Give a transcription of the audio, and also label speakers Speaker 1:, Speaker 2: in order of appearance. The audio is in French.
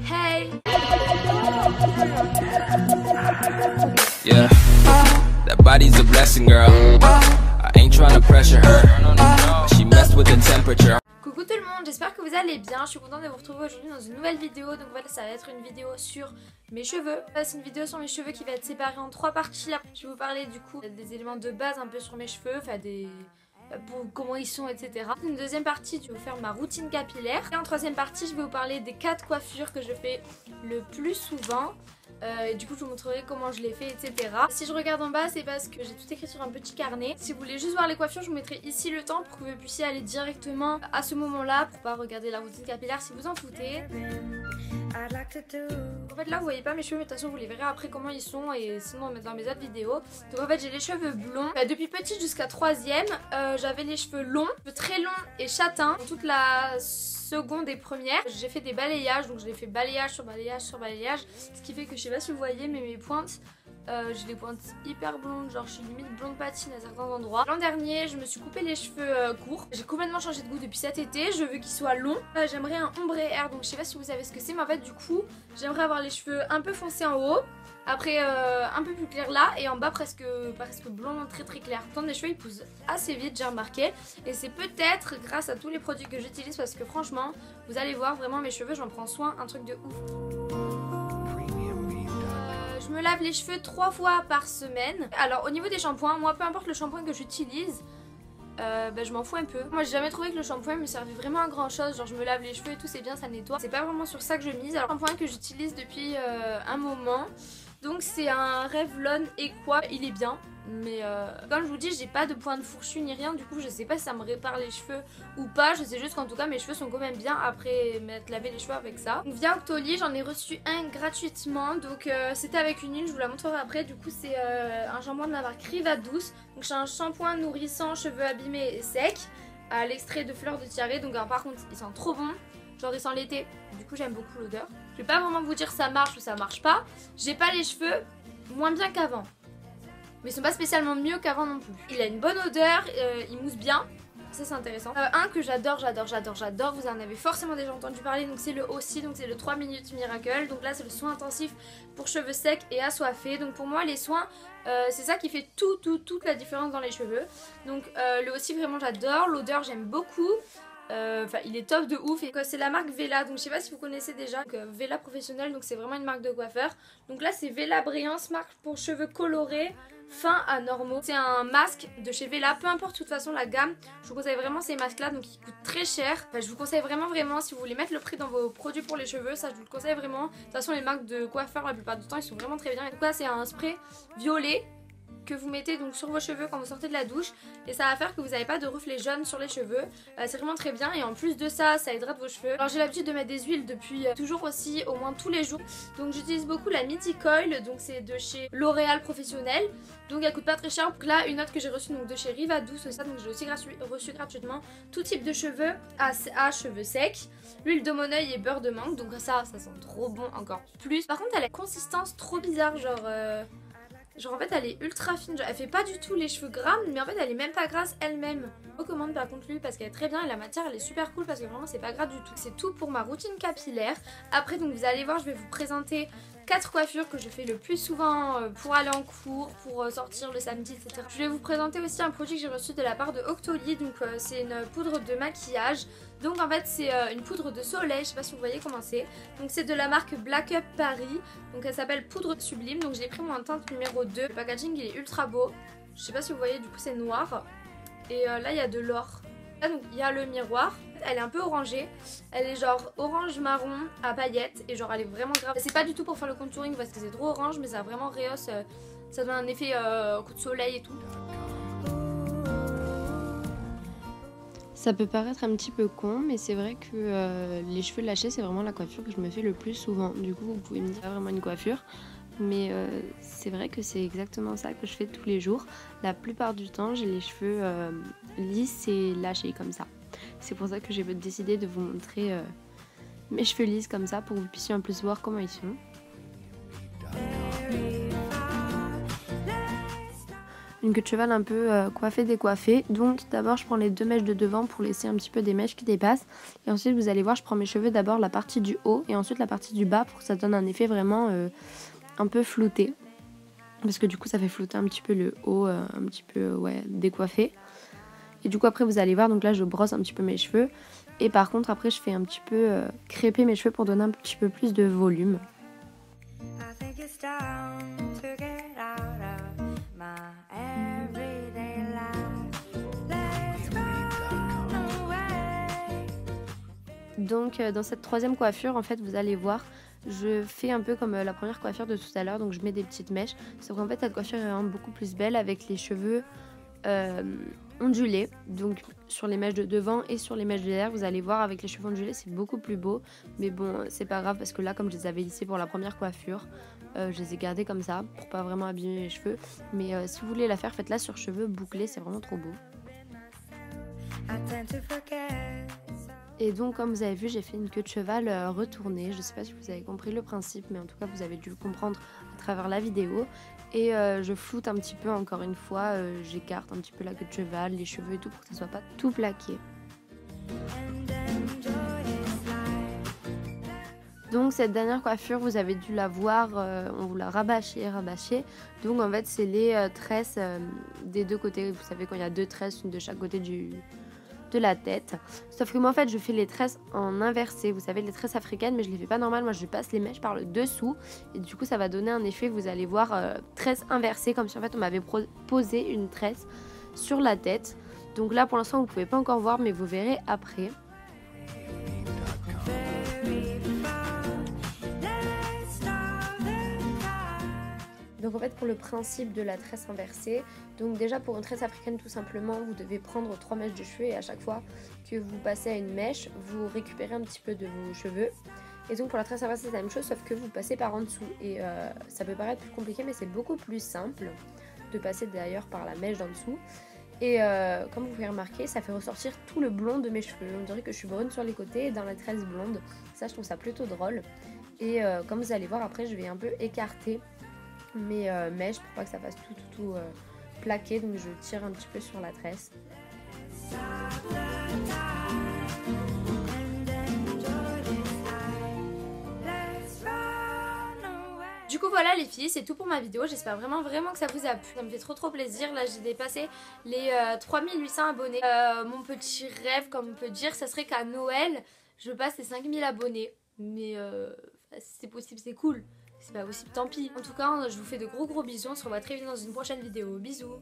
Speaker 1: Hey!
Speaker 2: Yeah, that body's a blessing, girl. I ain't trying to pressure her. She messed with the temperature.
Speaker 1: Coucou tout le monde, j'espère que vous allez bien. Je suis contente de vous retrouver aujourd'hui dans une nouvelle vidéo. Donc voilà, ça va être une vidéo sur mes cheveux. C'est une vidéo sur mes cheveux qui va être séparée en 3 parties. Là, je vais vous parler du coup des éléments de base un peu sur mes cheveux, enfin pour comment ils sont, etc. Une deuxième partie, je vais vous faire ma routine capillaire. Et en troisième partie, je vais vous parler des 4 coiffures que je fais le plus souvent. Et du coup je vous montrerai comment je les fais, etc. Si je regarde en bas, c'est parce que j'ai tout écrit sur un petit carnet. Si vous voulez juste voir les coiffures, je vous mettrai ici le temps pour que vous puissiez aller directement à ce moment là, pour pas regarder la routine capillaire si vous en foutez. En fait là vous voyez pas mes cheveux, mais de toute façon vous les verrez après comment ils sont, et sinon dans mes autres vidéos. Donc en fait j'ai les cheveux blonds. Depuis petite jusqu'à 3ème, j'avais les cheveux longs, très longs et châtains. Toute la seconde et première, j'ai fait des balayages, donc je les fais balayage sur balayage sur balayage, ce qui fait que je sais pas si vous voyez, mais mes pointes, j'ai des pointes hyper blondes, genre je suis limite blonde patine à certains endroits. L'an dernier je me suis coupé les cheveux courts, j'ai complètement changé de goût depuis cet été, je veux qu'ils soient longs. J'aimerais un ombre air, donc je sais pas si vous savez ce que c'est, mais en fait du coup j'aimerais avoir les cheveux un peu foncés en haut, après un peu plus clair là, et en bas presque blond très très clair. Pourtant mes cheveux ils poussent assez vite, j'ai remarqué, et c'est peut-être grâce à tous les produits que j'utilise, parce que franchement vous allez voir vraiment mes cheveux, j'en prends soin, un truc de ouf. Je me lave les cheveux 3 fois par semaine. Alors au niveau des shampoings, moi peu importe le shampoing que j'utilise, je m'en fous un peu. Moi j'ai jamais trouvé que le shampoing me servait vraiment à grand chose. Genre je me lave les cheveux et tout, c'est bien, ça nettoie. C'est pas vraiment sur ça que je mise. Alors le shampoing que j'utilise depuis un moment, donc c'est un Revlon Equa, il est bien. Mais comme je vous dis, j'ai pas de point de fourchu ni rien, du coup je sais pas si ça me répare les cheveux ou pas. Je sais juste qu'en tout cas mes cheveux sont quand même bien après m'être lavé les cheveux avec ça. Donc via Octoly, j'en ai reçu un gratuitement, donc c'était avec une huile, je vous la montrerai après. Du coup c'est un shampoing de la marque Riva Douce. Donc c'est un shampoing nourrissant, cheveux abîmés et secs, à l'extrait de fleurs de tiare. Donc alors, par contre il sent trop bon, genre il sent l'été, du coup j'aime beaucoup l'odeur. Je vais pas vraiment vous dire ça marche ou ça marche pas. J'ai pas les cheveux moins bien qu'avant, mais ils sont pas spécialement mieux qu'avant non plus. Il a une bonne odeur, il mousse bien, ça c'est intéressant. Un que j'adore, vous en avez forcément déjà entendu parler, donc c'est le aussi, donc c'est le 3 minutes miracle. Donc là c'est le soin intensif pour cheveux secs et assoiffés. Donc pour moi les soins, c'est ça qui fait toute la différence dans les cheveux. Donc le aussi vraiment j'adore, l'odeur j'aime beaucoup. Enfin il est top de ouf, et c'est la marque Vela, donc je sais pas si vous connaissez déjà. Vela professionnel, donc c'est vraiment une marque de coiffeur. Donc là c'est Vela Brillance, marque pour cheveux colorés fins à normaux. C'est un masque de chez Vela, peu importe de toute façon la gamme, je vous conseille vraiment ces masques là, donc ils coûtent très cher. Enfin, je vous conseille vraiment si vous voulez mettre le prix dans vos produits pour les cheveux, ça je vous le conseille vraiment. De toute façon les marques de coiffeurs la plupart du temps ils sont vraiment très bien. Et donc là c'est un spray violet que vous mettez donc sur vos cheveux quand vous sortez de la douche, et ça va faire que vous n'avez pas de reflets jaunes sur les cheveux. C'est vraiment très bien, et en plus de ça, ça hydrate vos cheveux. Alors j'ai l'habitude de mettre des huiles depuis toujours aussi, au moins tous les jours. Donc j'utilise beaucoup la Mythic Oil, donc c'est de chez L'Oréal Professionnel. Donc elle coûte pas très cher. Donc là une autre que j'ai reçue donc de chez Riva Douce, ça donc j'ai aussi reçu gratuitement. Tout type de cheveux à cheveux secs, l'huile de mon oeil et beurre de mangue. Donc ça sent trop bon encore plus. Par contre elle a une consistance trop bizarre, genre en fait elle est ultra fine, genre, elle fait pas du tout les cheveux gras, mais en fait elle est même pas grasse elle-même. Je recommande par contre lui parce qu'elle est très bien, et la matière elle est super cool parce que vraiment c'est pas gras du tout. C'est tout pour ma routine capillaire. Après donc vous allez voir, je vais vous présenter 4 coiffures que je fais le plus souvent pour aller en cours, pour sortir le samedi, etc. Je vais vous présenter aussi un produit que j'ai reçu de la part de Octoly, donc c'est une poudre de maquillage. Donc en fait c'est une poudre de soleil, je sais pas si vous voyez comment c'est. Donc c'est de la marque Black Up Paris, donc elle s'appelle poudre sublime. Donc j'ai pris mon teinte numéro 2, le packaging il est ultra beau. Je sais pas si vous voyez, du coup c'est noir. Et là il y a de l'or. Là donc il y a le miroir. Elle est un peu orangée, elle est genre orange marron à paillettes, et genre elle est vraiment grave. C'est pas du tout pour faire le contouring parce que c'est trop orange, mais ça vraiment rehausse, ça donne un effet coup de soleil et tout.
Speaker 3: Ça peut paraître un petit peu con, mais c'est vrai que les cheveux lâchés c'est vraiment la coiffure que je me fais le plus souvent. Du coup vous pouvez me dire pas vraiment une coiffure, mais c'est vrai que c'est exactement ça que je fais tous les jours. La plupart du temps j'ai les cheveux lisses et lâchés comme ça. C'est pour ça que j'ai décidé de vous montrer mes cheveux lisses comme ça, pour que vous puissiez en plus voir comment ils sont. une queue de cheval un peu coiffée décoiffée. Donc d'abord je prends les 2 mèches de devant pour laisser un petit peu des mèches qui dépassent. Et ensuite vous allez voir, je prends mes cheveux d'abord la partie du haut et ensuite la partie du bas pour que ça donne un effet vraiment un peu flouté. Parce que du coup ça fait flouter un petit peu le haut, un petit peu décoiffé. Et du coup après vous allez voir, donc là je brosse un petit peu mes cheveux. Et par contre après je fais un petit peu crêper mes cheveux pour donner un petit peu plus de volume. Donc dans cette troisième coiffure en fait vous allez voir, je fais un peu comme la première coiffure de tout à l'heure, donc je mets des petites mèches. Sauf qu'en fait cette coiffure est vraiment beaucoup plus belle avec les cheveux ondulés, donc sur les mèches de devant et sur les mèches de derrière. Vous allez voir avec les cheveux ondulés c'est beaucoup plus beau, mais bon c'est pas grave parce que là comme je les avais lissés pour la première coiffure, je les ai gardés comme ça pour pas vraiment abîmer mes cheveux. Mais si vous voulez la faire, faites-la sur cheveux bouclés, c'est vraiment trop beau. Et donc comme vous avez vu, j'ai fait une queue de cheval retournée. Je sais pas si vous avez compris le principe, mais en tout cas vous avez dû le comprendre à travers la vidéo. Et je floute un petit peu encore une fois, j'écarte un petit peu la queue de cheval, les cheveux et tout pour que ça soit pas tout plaqué. Donc cette dernière coiffure, vous avez dû la voir, on vous l'a rabâchée. Donc en fait c'est les tresses des deux côtés. Vous savez quand il y a 2 tresses, une de chaque côté de la tête. Sauf que moi en fait je fais les tresses en inversé. Vous savez les tresses africaines, mais je les fais pas normal. Moi je passe les mèches par le dessous. Et du coup ça va donner un effet, vous allez voir, tresse inversée. Comme si en fait on m'avait posé une tresse sur la tête. Donc là pour l'instant vous pouvez pas encore voir, mais vous verrez après. Donc en fait pour le principe de la tresse inversée, donc déjà pour une tresse africaine tout simplement vous devez prendre 3 mèches de cheveux et à chaque fois que vous passez à une mèche vous récupérez un petit peu de vos cheveux. Et donc pour la tresse inversée c'est la même chose sauf que vous passez par en dessous et ça peut paraître plus compliqué mais c'est beaucoup plus simple de passer d'ailleurs par la mèche d'en dessous. Et comme vous pouvez remarquer ça fait ressortir tout le blond de mes cheveux. On dirait que je suis brune sur les côtés et dans la tresse blonde. Ça je trouve ça plutôt drôle. Et comme vous allez voir après je vais un peu écarter mes mèches pour pas que ça fasse tout plaqué, donc je tire un petit peu sur la tresse.
Speaker 1: Du coup voilà les filles, c'est tout pour ma vidéo, j'espère vraiment que ça vous a plu, ça me fait trop plaisir. Là j'ai dépassé les 3800 abonnés. Mon petit rêve comme on peut dire, ça serait qu'à Noël je passe les 5000 abonnés, mais si c'est possible c'est cool. C'est pas possible, tant pis. En tout cas, je vous fais de gros bisous. On se revoit très vite dans une prochaine vidéo. Bisous.